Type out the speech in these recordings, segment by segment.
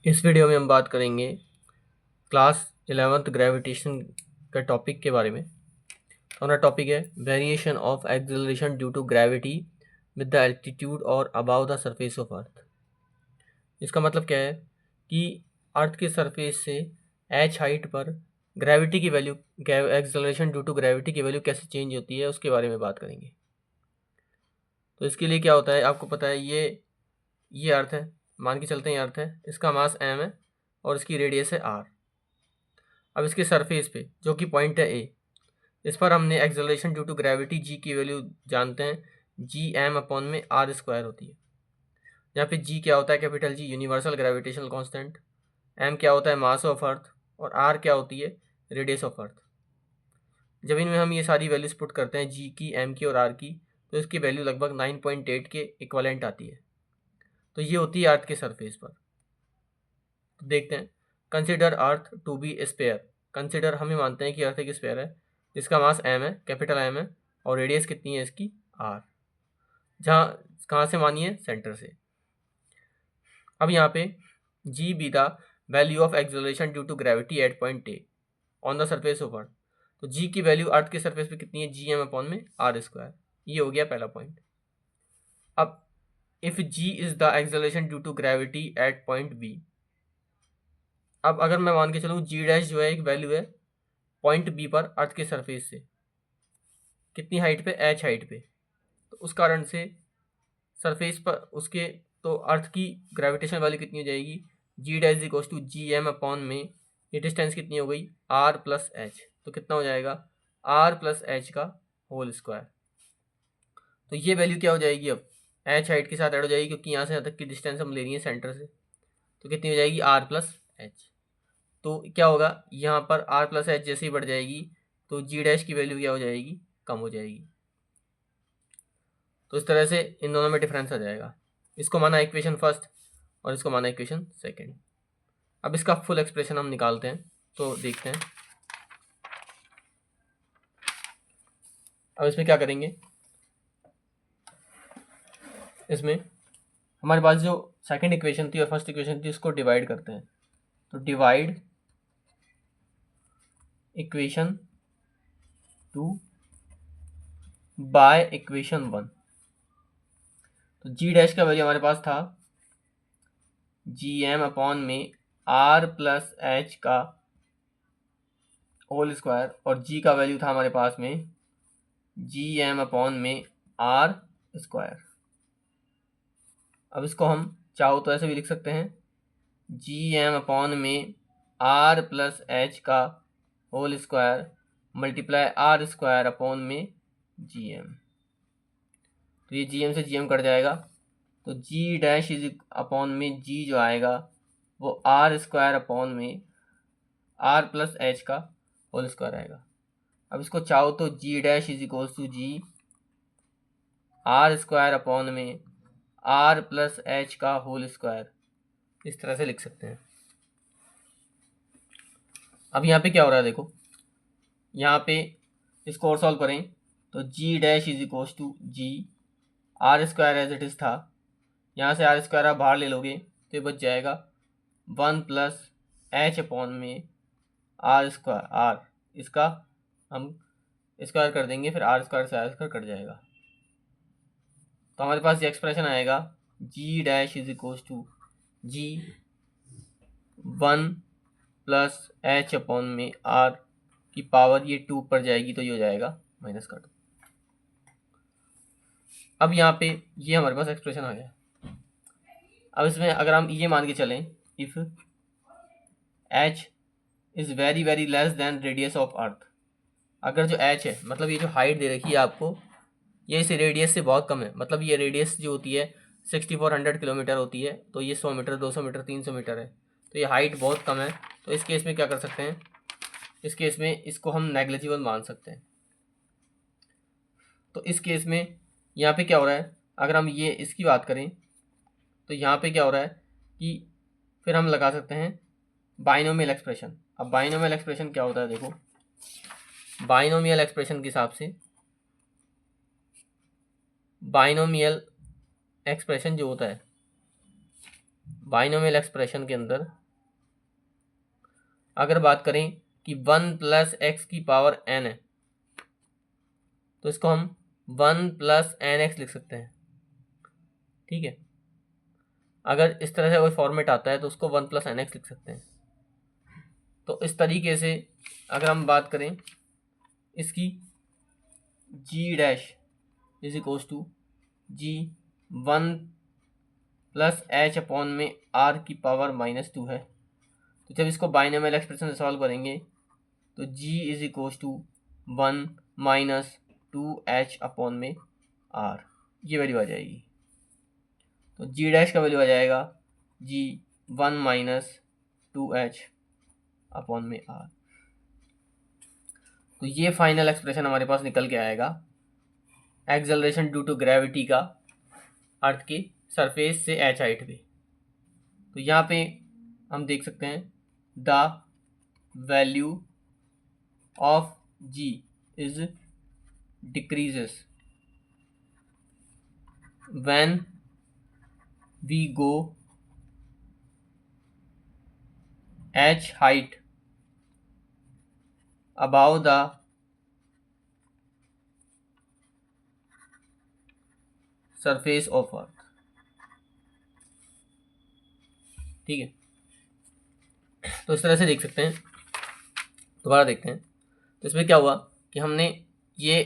इस वीडियो में हम बात करेंगे क्लास 11th ग्रेविटेशन का टॉपिक के बारे में। हमारा टॉपिक है variation of acceleration due to gravity with the altitude और above the surface of earth. इसका मतलब क्या है कि अर्थ के सरफेस से h हाइट पर ग्रेविटी की value, acceleration due to gravity की वैल्यू कैसे चेंज होती है उसके बारे में बात करेंगे। तो इसके लिए क्या होता है, आपको पता है, ये अर्थ है, मान के चलते हैं ये अर्थ है, इसका मास m है और इसकी रेडियस है r। अब इसके सरफेस पे जो कि पॉइंट है ए, इस पर हमने acceleration due to gravity g की वैल्यू जानते हैं, जी एम अपॉन में आर स्क्वायर होती है। यहाँ पे जी क्या होता है, capital G universal gravitational constant, M क्या होता है मास ऑफ अर्थ, और आर क्या होती है रेडियस ऑफ अर्थ। जब इनमें हम ये सारी वैल्यूज पुट करते हैं, जी की, एम की और आर की, तो इसकी वैल्यू लगभग 9.8 के इक्वलेंट आती है। तो ये होती है अर्थ के सरफेस पर। तो देखते हैं, consider earth to be sphere. Consider, हमें मानते हैं कि अर्थ एक स्पेयर है जिसका मास एम है, कैपिटल एम है, और रेडियस कितनी है इसकी, आर। जहाँ कहाँ से मानिए, सेंटर से। अब यहाँ पे G be the value of acceleration due to gravity at point a on the surface of अर्थ। तो जी की वैल्यू अर्थ के सरफेस पे कितनी है, जी एम अपॉन में आर स्क्वायर। ये हो गया पहला पॉइंट। अब if g is the acceleration due to gravity at point B, अब अगर मैं मान के चलूँ जी डैश जो है एक वैल्यू है पॉइंट बी पर अर्थ के सरफेस से, कितनी हाइट पे, एच हाइट पे, तो उस कारण से सरफेस पर उसके, तो अर्थ की ग्रेविटेशन वैल्यू कितनी हो जाएगी, g dash equals to g M upon में, ये डिस्टेंस कितनी हो गई, आर प्लस एच। तो कितना हो जाएगा, आर प्लस एच का होल स्क्वायर। तो ये वैल्यू क्या हो जाएगी, अब एच हाइट के साथ ऐड हो जाएगी, क्योंकि यहाँ से यहाँ तक की डिस्टेंस हम ले रही है सेंटर से। तो कितनी हो जाएगी, आर प्लस एच। तो क्या होगा, यहाँ पर आर प्लस एच जैसे ही बढ़ जाएगी तो जी डैश की वैल्यू क्या हो जाएगी, कम हो जाएगी। तो इस तरह से इन दोनों में डिफरेंस आ जाएगा। इसको माना इक्वेशन फर्स्ट और इसको माना इक्वेशन सेकंड। अब इसका फुल एक्सप्रेशन हम निकालते हैं, तो देखते हैं। अब इसमें क्या करेंगे, इसमें हमारे पास जो सेकंड इक्वेशन थी और फर्स्ट इक्वेशन थी उसको डिवाइड करते हैं। तो डिवाइड इक्वेशन 2 बाय इक्वेशन 1। तो जी डैश का वैल्यू हमारे पास था जी एम अपॉन में आर प्लस एच का होल स्क्वायर, और जी का वैल्यू था हमारे पास में जी एम अपॉन में आर स्क्वायर। अब इसको हम चाहो तो ऐसे भी लिख सकते हैं, जी एम अपॉन में आर प्लस एच का whole square multiply R square upon में जी एम। तो ये जी एम से जी एम कट जाएगा, तो जी डैश इज अपॉन में जी जो आएगा वो आर स्क्वायर अपॉन में आर प्लस एच का होल स्क्वायर आएगा। अब इसको चाहो तो g dash is equals to g r square upon में आर प्लस एच का होल स्क्वायर, इस तरह से लिख सकते हैं। अब यहाँ पे क्या हो रहा है, देखो यहाँ पे इसको और सॉल्व करें तो g dash is equals to g r square as it is था, यहाँ से आर स्क्वायर आप बाहर ले लोगे तो ये बच जाएगा 1 प्लस एच अपॉन में आर स्क्वायर, आर इसका हम स्क्वायर कर देंगे, फिर आर स्क्वायर से आर स्क्वायर कट जाएगा। तो हमारे पास ये एक्सप्रेशन आएगा g dash is equals to g 1 plus h upon में आर की पावर, ये 2 पर जाएगी तो ये हो जाएगा माइनस का 2। अब यहाँ पे ये हमारे पास एक्सप्रेशन आ गया। अब इसमें अगर हम ये मान के चलें, if H is very very less than radius of earth, अगर जो एच है, मतलब ये जो हाइट दे रखी है आपको, ये इस रेडियस से बहुत कम है, मतलब ये रेडियस जो होती है 6400 किलोमीटर होती है, तो ये 100 मीटर, 200 मीटर, 300 मीटर है, तो ये हाइट बहुत कम है। तो इस केस में क्या कर सकते हैं, इस केस में इसको हम नेग्लिजिबल मान सकते हैं। तो इस केस में यहाँ पे क्या हो रहा है, अगर हम ये इसकी बात करें तो यहाँ पे क्या हो रहा है कि फिर हम लगा सकते हैं बाइनोमियल एक्सप्रेशन। अब बाइनोमियल एक्सप्रेशन क्या होता है, देखो बाइनोमियल एक्सप्रेशन के हिसाब से, बाइनोमियल एक्सप्रेशन जो होता है बाइनोमियल एक्सप्रेशन के अंदर अगर बात करें कि 1 प्लस एक्स की पावर n है, तो इसको हम 1 प्लस एन एक्स लिख सकते हैं। ठीक है, अगर इस तरह से कोई फॉर्मेट आता है तो उसको 1 प्लस एन एक्स लिख सकते हैं। तो इस तरीके से अगर हम बात करें इसकी, g dash is equals to g 1 plus h upon में आर की पावर -2 है। तो जब इसको बाइनोमियल एक्सप्रेशन से सॉल्व करेंगे तो g is equals to 1 minus 2h upon में आर, ये वैल्यू आ जाएगी। तो जी डैश का वैल्यू आ जाएगा जी 1 माइनस 2h अपॉन में आर। तो ये फाइनल एक्सप्रेशन हमारे पास निकल के आएगा एक्सेलरेशन ड्यू टू ग्रेविटी का अर्थ के सरफेस से एच हाइट पे। तो यहाँ पे हम देख सकते हैं the value of g is decreases when we go h height above the surface of earth। ठीक है, तो इस तरह से देख सकते हैं। दोबारा देखते हैं। तो इसमें क्या हुआ कि हमने ये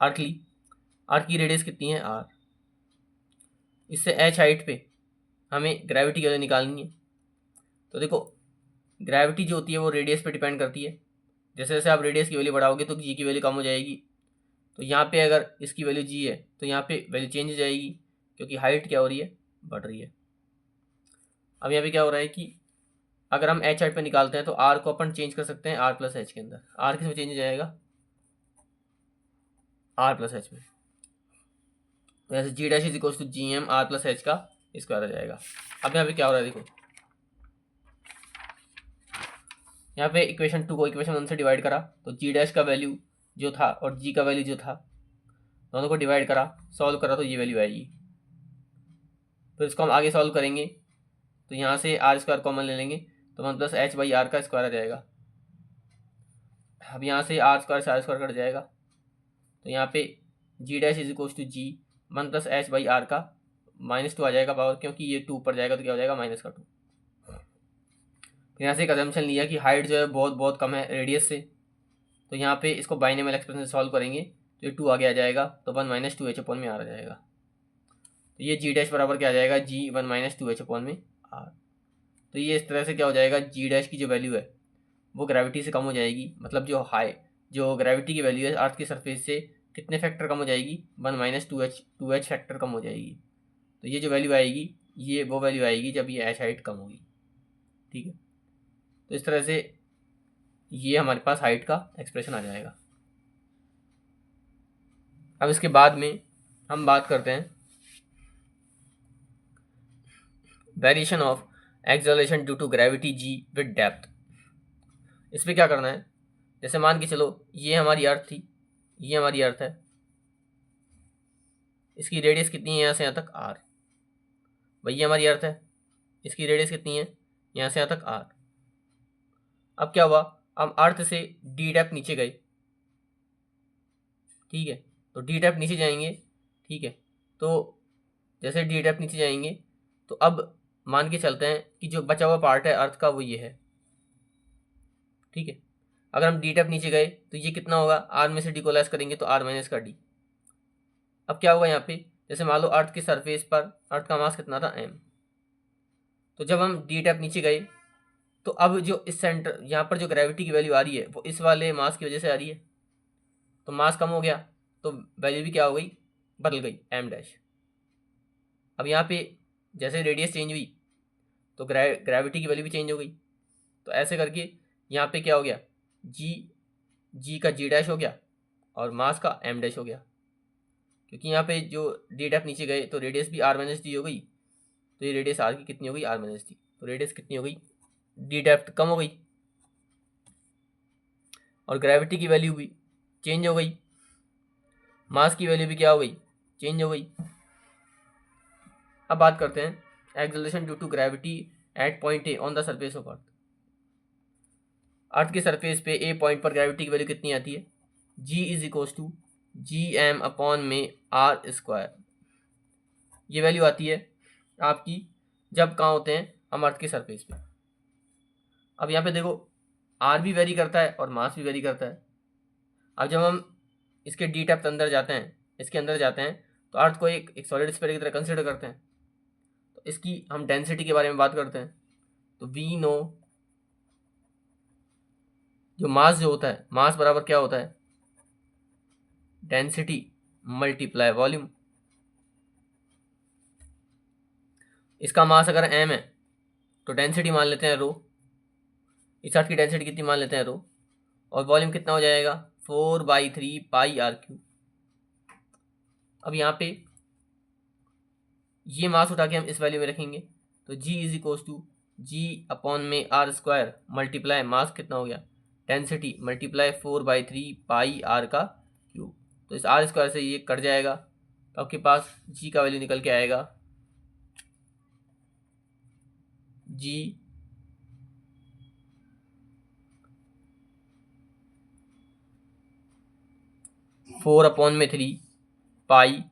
आर्क ली, आर्क की रेडियस कितनी है आर, इससे एच हाइट पे हमें ग्रेविटी की वैल्यू निकालनी है। तो देखो ग्रेविटी जो होती है वो रेडियस पे डिपेंड करती है। जैसे जैसे आप रेडियस की वैल्यू बढ़ाओगे तो जी की वैल्यू कम हो जाएगी। तो यहाँ पे अगर इसकी वैल्यू जी है तो यहाँ पे वैल्यू चेंज हो जाएगी, क्योंकि हाइट क्या हो रही है, बढ़ रही है। अब यहाँ पे क्या हो रहा है कि अगर हम एच हाइट पे निकालते हैं तो आर को अपन चेंज कर सकते हैं आर प्लस एच के अंदर। आर किस में चेंज हो जाएगा, आर प्लस एच में। तो ऐसे g dash is equals to g m r plus h का स्क्वायर आ जाएगा। अब यहाँ पे क्या हो रहा है, देखो यहाँ पे इक्वेशन 2 को इक्वेशन 1 से डिवाइड करा तो जी डैश का वैल्यू जो था और जी का वैल्यू जो था दोनों को डिवाइड करा, सॉल्व करा तो ये वैल्यू आएगी। फिर इसको हम आगे सॉल्व करेंगे तो यहाँ से आर स्क्वायर कॉमन ले लेंगे तो 1 प्लस एच बाई आर का स्क्वायर आ जाएगा। अब यहाँ से आर स्क्वायर से आर स्क्वायर कट जाएगा तो यहाँ पे g dash is equals to g 1 plus h by r का -2 आ जाएगा पावर, क्योंकि ये 2 ऊपर जाएगा तो क्या हो जाएगा -2। फिर यहाँ से एक अजम्पशन लिया कि हाइट जो है बहुत बहुत कम है रेडियस से, तो यहाँ पे इसको बाइनोमियल एक्सप्रेशन से सॉल्व करेंगे तो ये 2 आगे आ जाएगा तो 1 माइनस 2h अपॉन में आर आ जाएगा। तो ये जी डैश बराबर क्या आ जाएगा, जी 1 माइनस 2h अपॉन में आर। तो ये इस तरह से क्या हो जाएगा, जी डैश की जो वैल्यू है वो ग्रेविटी से कम हो जाएगी। मतलब जो ग्रेविटी की वैल्यू है अर्थ की सरफेस से कितने फैक्टर कम हो जाएगी, 1 माइनस 2h फैक्टर कम हो जाएगी। तो ये जो वैल्यू आएगी ये वो वैल्यू आएगी जब ये एच हाइट कम होगी। ठीक है, तो इस तरह से ये हमारे पास हाइट का एक्सप्रेशन आ जाएगा। अब इसके बाद में हम बात करते हैं variation of acceleration due to gravity g with depth. इस पर क्या करना है, जैसे मान के चलो ये हमारी अर्थ थी, ये हमारी अर्थ है, इसकी रेडियस कितनी है यहाँ से यहाँ तक आर। भाई ये हमारी अर्थ है, इसकी रेडियस कितनी है यहाँ से यहाँ तक आर। अब क्या हुआ, हम अर्थ से डी डेप्थ नीचे गए। ठीक है, तो डी डेप्थ नीचे जाएंगे। ठीक है, तो जैसे डी डेप्थ नीचे जाएंगे तो अब मान के चलते हैं कि जो बचा हुआ पार्ट है अर्थ का वो ये है। ठीक है, अगर हम डी डेप्थ नीचे गए तो ये कितना होगा, आर में से डी को लेस करेंगे तो आर माइनस का डी। अब क्या होगा यहाँ पे, जैसे मान लो अर्थ की सरफेस पर अर्थ का मास कितना था एम, तो जब हम डी डेप्थ नीचे गए तो अब जो इस सेंटर यहाँ पर जो ग्रेविटी की वैल्यू आ रही है वो इस वाले मास की वजह से आ रही है। तो मास कम हो गया तो वैल्यू भी क्या हो गई, बदल गई, एम डैश। अब यहाँ पे जैसे रेडियस चेंज हुई तो ग्रेविटी की वैल्यू भी चेंज हो गई। तो ऐसे करके यहाँ पे क्या हो गया, जी का जी डैश हो गया और मास का एम डैश हो गया। क्योंकि यहाँ पे जो डी डेप्थ नीचे गए तो रेडियस भी आर माइनस डी हो गई, तो ये रेडियस आर की कितनी हो गई, आर माइनस डी। तो रेडियस कितनी हो गई, डी डेप्थ कम हो गई और ग्रेविटी की वैल्यू भी चेंज हो गई, मास की वैल्यू भी क्या हो गई, चेंज हो गई। अब बात करते हैं acceleration due to gravity at point a on the surface of earth. Earth के सरफेस पे ए पॉइंट पर ग्रेविटी की वैल्यू कितनी आती है? G is equals to g M upon में आर स्क्वायर। ये वैल्यू आती है आपकी जब कहाँ होते हैं हम अर्थ के सरफेस पे। अब यहाँ पे देखो आर भी वेरी करता है और मास भी वेरी करता है। अब जब हम इसके डी डेप्थ अंदर जाते हैं, इसके अंदर जाते हैं, तो अर्थ को एक सॉलिड स्फीयर की तरह कंसिडर करते हैं। तो इसकी हम डेंसिटी के बारे में बात करते हैं। तो वी नो जो मास जो होता है, मास बराबर क्या होता है? Density multiply volume. इसका मास अगर m है तो डेंसिटी मान लेते हैं रो। इस अर्थ की डेंसिटी कितनी मान लेते हैं रो, और वॉल्यूम कितना हो जाएगा 4/3 पाई आर क्यूब। अब यहाँ पे ये मास उठा के हम इस वैल्यू में रखेंगे, तो g is equal to G upon में आर स्क्वायर मल्टीप्लाई मास कितना हो गया डेंसिटी मल्टीप्लाई 4/3 पाई आर का क्यूब। तो इस आर स्क्वायर से ये कट जाएगा, तो आपके पास g का वैल्यू निकल के आएगा g 4/3 पाई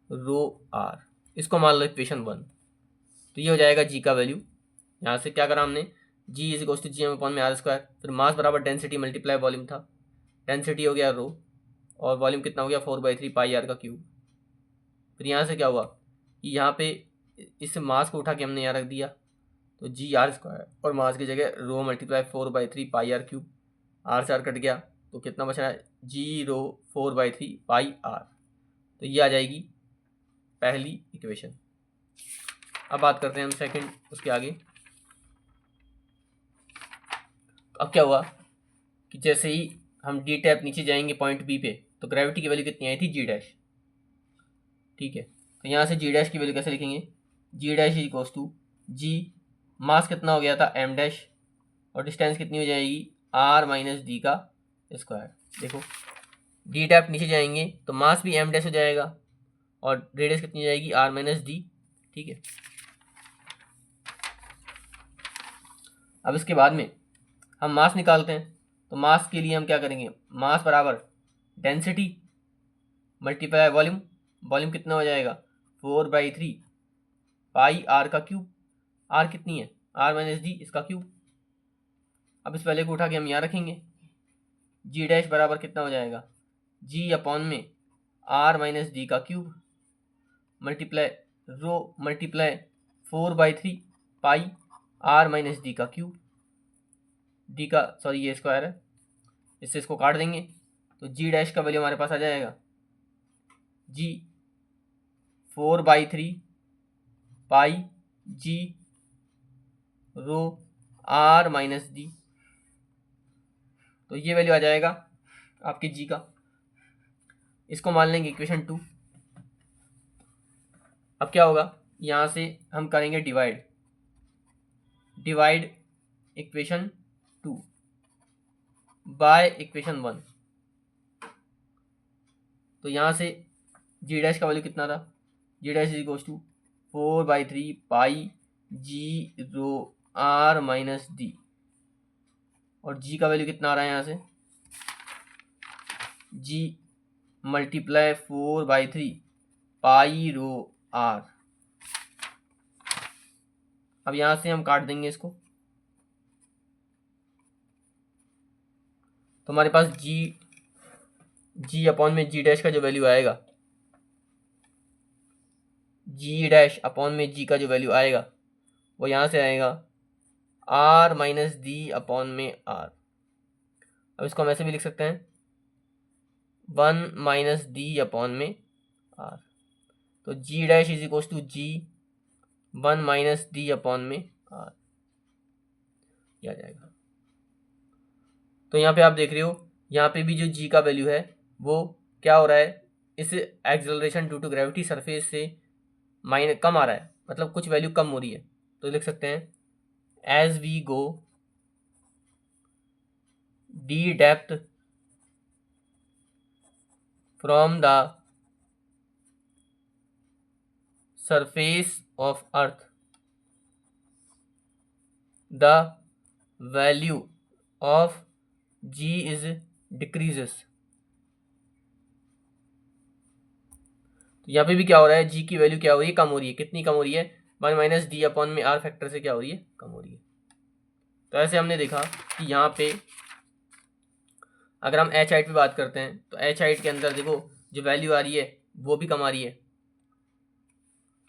रो आर। इसको मान लो इक्वेशन 1। तो ये हो जाएगा जी का वैल्यू। यहाँ से क्या करा हमने, g is equals to g M upon में आर स्क्वायर, फिर मास बराबर डेंसिटी मल्टीप्लाई वॉल्यूम था। डेंसिटी हो गया रो और वॉल्यूम कितना हो गया 4/3 पाई आर का क्यूब। फिर यहाँ से क्या हुआ कि यहाँ पे इस मास को उठा के हमने यहाँ रख दिया, तो जी आर स्क्वायर और मास की जगह rho multiply 4/3 pi r cube. R से आर कट गया तो कितना बच रहा है जी रो 4/3 पाई आर। तो ये आ जाएगी पहली इक्वेशन। अब बात करते हैं हम सेकंड उसके आगे। अब क्या हुआ कि जैसे ही हम डी टैप नीचे जाएंगे पॉइंट बी पे, तो ग्रेविटी की वैल्यू कितनी आई थी जी डैश। ठीक है, तो यहाँ से जी डैश की वैल्यू कैसे लिखेंगे, जी डैश इज इक्वल्स टू जी मास कितना हो गया था एम डैश, और डिस्टेंस कितनी हो जाएगी आर माइनस डी का स्क्वायर। देखो डी टैप नीचे जाएंगे तो मास भी एम डैश हो जाएगा और रेडियस कितनी हो जाएगी आर माइनस डी। ठीक है, अब इसके बाद में हम मास निकालते हैं। तो मास के लिए हम क्या करेंगे, मास बराबर डेंसिटी मल्टीप्लाई वॉल्यूम। वॉल्यूम कितना हो जाएगा 4/3 पाई आर का क्यूब। आर कितनी है आर माइनस डी इसका क्यूब। अब इस पहले को उठा के हम यहाँ रखेंगे, जी डैश बराबर कितना हो जाएगा जी अपॉन में आर माइनस डी का cube multiply rho multiply 4/3 pi are minus d का क्यूब। डी का सॉरी ये स्क्वायर है, इससे इसको काट देंगे तो जी डैश का वैल्यू हमारे पास आ जाएगा जी 4/3 pi G rho R minus D. तो ये वैल्यू आ जाएगा आपके जी का। इसको मान लेंगे इक्वेशन 2। अब क्या होगा, यहाँ से हम करेंगे डिवाइड इक्वेशन 2 बाय इक्वेशन 1। तो यहाँ से जी डैश का वैल्यू कितना था, G dash is equals to 4/3 pi G rho R minus D, और जी का वैल्यू कितना आ रहा है यहाँ से जी मल्टीप्लाई 4/3 पाई रो आर। अब यहाँ से हम काट देंगे इसको, तो हमारे पास जी अपॉन में जी डैश का जो वैल्यू आएगा, जी डैश अपॉन में जी का जो वैल्यू आएगा वो यहाँ से आएगा आर माइनस डी अपॉन में आर। अब इसको हम ऐसे भी लिख सकते हैं 1 माइनस डी अपॉन में आर। तो g dash is equals to g 1 minus d upon में आर आ जाएगा। तो यहाँ पे आप देख रहे हो यहाँ पे भी जो जी का वैल्यू है वो क्या हो रहा है, इस acceleration due to gravity surface से कम आ रहा है, मतलब कुछ वैल्यू कम हो रही है। तो लिख सकते हैं as we go d depth from the surface of earth the value of g is decreases. तो यहाँ पे भी क्या हो रहा है, g की वैल्यू क्या हो रही है, कम हो रही है। कितनी कम हो रही है, 1 माइनस डी अपॉन में आर फैक्टर से क्या हो रही है, कम हो रही है। तो ऐसे हमने देखा कि यहाँ पे अगर हम एच हाइट पे बात करते हैं तो एच हाइट के अंदर देखो जो वैल्यू आ रही है वो भी कम आ रही है।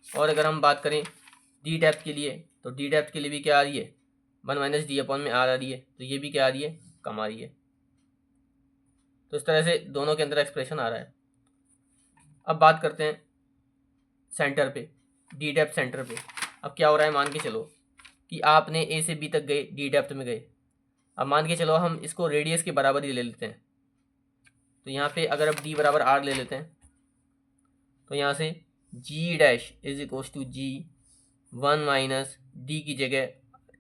और अगर हम बात करें डी डेप्थ के लिए तो डी डेप्थ के लिए भी क्या आ रही है, 1 माइनस डी अपॉन में आर आ रही है, तो ये भी क्या आ रही है, कम आ रही है। तो इस तरह से दोनों के अंदर एक्सप्रेशन आ रहा है। अब बात करते हैं सेंटर पे, डी डेप्थ सेंटर पे। अब क्या हो रहा है, मान के चलो कि आपने ए से बी तक गए, डी डेप्थ में गए। अब मान के चलो हम इसको रेडियस के बराबर ही ले लेते हैं। तो यहाँ पे अगर अब डी बराबर आर ले लेते हैं तो यहाँ से g dash is equal to g 1 minus d की जगह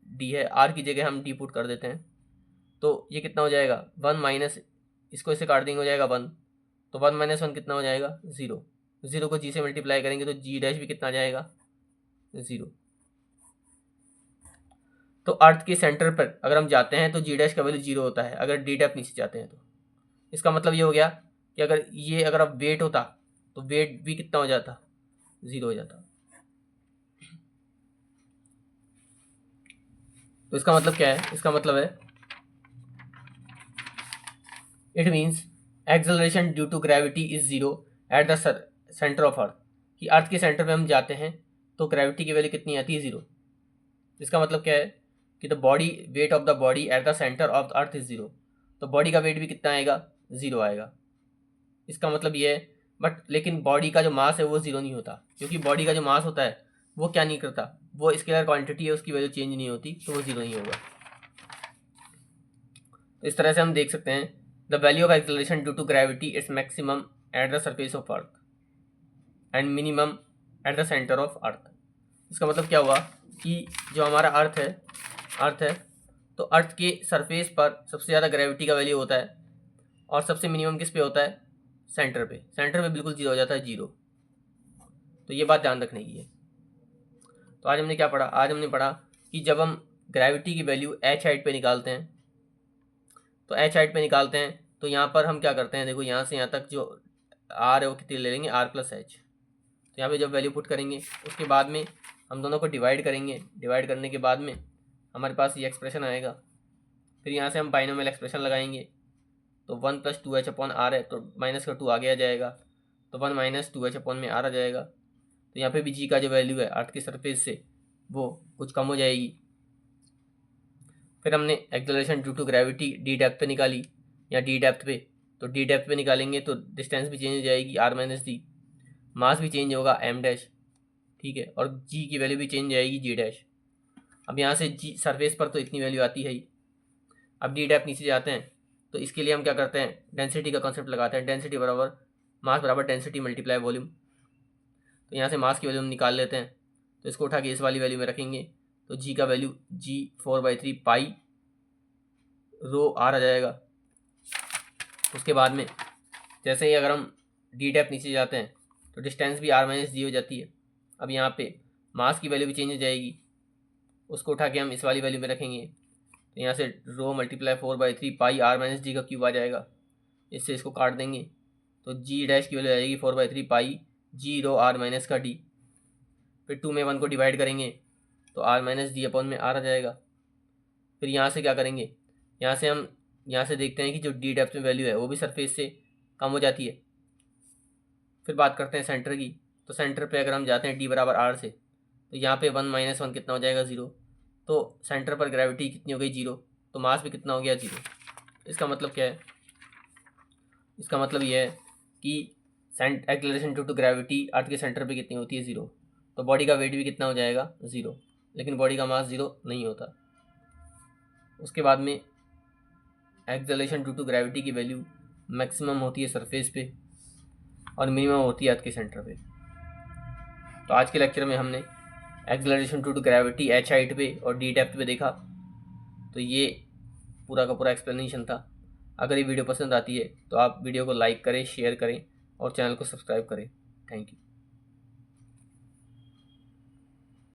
डी है, आर की जगह हम डी पुट कर देते हैं। तो ये कितना हो जाएगा, 1 माइनस, इसको इससे काट देंगे हो जाएगा 1। तो 1 माइनस 1 कितना हो जाएगा, 0। 0 को जी से मल्टीप्लाई करेंगे तो जी डैश भी कितना आ जाएगा, 0। तो अर्थ के सेंटर पर अगर हम जाते हैं तो जी डैश का वैल्यू 0 होता है अगर डी डेप्थ नीचे जाते हैं। तो इसका मतलब ये हो गया कि अगर अब वेट होता तो वेट भी कितना हो जाता, 0 हो जाता। तो इसका मतलब क्या है, इसका मतलब है it means acceleration due to gravity is 0 at the centre of earth. कि अर्थ के सेंटर पे हम जाते हैं तो ग्रेविटी की वैल्यू कितनी आती है, 0। इसका मतलब क्या है कि the body weight of the body at the centre of the earth is 0। तो बॉडी का वेट भी कितना आएगा, 0 आएगा। इसका मतलब ये है, बट लेकिन बॉडी का जो मास है वो 0 नहीं होता, क्योंकि बॉडी का जो मास होता है वो क्या नहीं करता, वो स्केलर क्वांटिटी है, उसकी वैल्यू चेंज नहीं होती, तो वो 0 नहीं होगा। तो इस तरह से हम देख सकते हैं the value of acceleration due to gravity it's maximum at the surface of earth and minimum at the centre of earth. इसका मतलब क्या हुआ कि जो हमारा अर्थ है तो अर्थ के सरफेस पर सबसे ज़्यादा ग्रेविटी का वैल्यू होता है और सबसे मिनिमम किस पे होता है, सेंटर पे। सेंटर पे बिल्कुल 0 हो जाता है, 0। तो ये बात ध्यान रखने की है। तो आज हमने क्या पढ़ा, आज हमने पढ़ा कि जब हम ग्रेविटी की वैल्यू एच हाइट पे निकालते हैं तो यहाँ पर हम क्या करते हैं, देखो यहाँ से यहाँ तक जो आर है वो कितनी ले लेंगे, आर प्लस एच। तो यहाँ पे जब वैल्यू पुट करेंगे उसके बाद में हम दोनों को डिवाइड करेंगे, डिवाइड करने के बाद में हमारे पास ये एक्सप्रेशन आएगा। फिर यहाँ से हम बाइनोमियल एक्सप्रेशन लगाएंगे तो 1 प्लस 2h अपॉन आर है तो माइनस का 2 आगे आ जाएगा, तो 1 माइनस 2h अपॉन में आर आ जाएगा। तो यहाँ पे भी जी का जो वैल्यू है अर्थ की सरफेस से वो कुछ कम हो जाएगी। फिर हमने acceleration due to gravity d depth पे निकाली या डी डेप्थ पे, तो डी डेप्थ पे निकालेंगे तो डिस्टेंस भी चेंज हो जाएगी, आर माइनस डी, मास भी चेंज होगा, एम डैश, ठीक है, और जी की वैल्यू भी चेंज हो जाएगी, जी डैश। अब यहाँ से जी सरफेस पर तो इतनी वैल्यू आती है ही। अब डी डेप्थ नीचे जाते हैं तो इसके लिए हम क्या करते हैं, डेंसिटी का कॉन्सेप्ट लगाते हैं। डेंसिटी बराबर मास बराबर डेंसिटी मल्टीप्लाई वॉल्यूम। तो यहाँ से मास की वैल्यू हम निकाल लेते हैं, तो इसको उठा के इस वाली वैल्यू में रखेंगे तो जी का value ji 4/3 pi row are आ जाएगा। उसके बाद में जैसे ही अगर हम डी डेप्थ नीचे जाते हैं तो डिस्टेंस भी आर माइनस जी हो जाती है। अब यहाँ पे मास की वैल्यू भी चेंज हो जाएगी, उसको उठा के हम इस वाली वैल्यू में रखेंगे तो यहाँ से rho multiply 4/3 pi are minus d का क्यूब आ जाएगा। इससे इसको काट देंगे तो जी डैश की वैल्यू आ जाएगी 4/3 pi G rho R minus का डी। फिर 2 में 1 को डिवाइड करेंगे तो आर माइनस डी अपॉन में आर आ जाएगा। फिर यहाँ से क्या करेंगे, यहाँ से देखते हैं कि जो डी डेप्थ में वैल्यू है वो भी सरफेस से कम हो जाती है। फिर बात करते हैं सेंटर की, तो सेंटर पे अगर हम जाते हैं डी बराबर आर से तो यहाँ पे 1 माइनस 1 कितना हो जाएगा, 0। तो सेंटर पर ग्रेविटी कितनी हो गई, 0। तो मास भी कितना हो गया, 0। इसका मतलब क्या है, इसका मतलब ये है कि एक्सेलरेशन ड्यू टू ग्रेविटी अर्थ के सेंटर पे कितनी होती है, 0। तो बॉडी का वेट भी कितना हो जाएगा, 0। लेकिन बॉडी का मास 0 नहीं होता। उसके बाद में एक्सेलरेशन ड्यू टू ग्रेविटी की वैल्यू मैक्सिमम होती है सरफेस पे और मिनिमम होती है अर्थ के सेंटर पे। तो आज के लेक्चर में हमने acceleration due to gravity h height पे और डी डेप्थ पे देखा। तो ये पूरा का पूरा एक्सप्लेनेशन था। अगर ये वीडियो पसंद आती है तो आप वीडियो को लाइक करें, शेयर करें और चैनल को सब्सक्राइब करें। Thank you.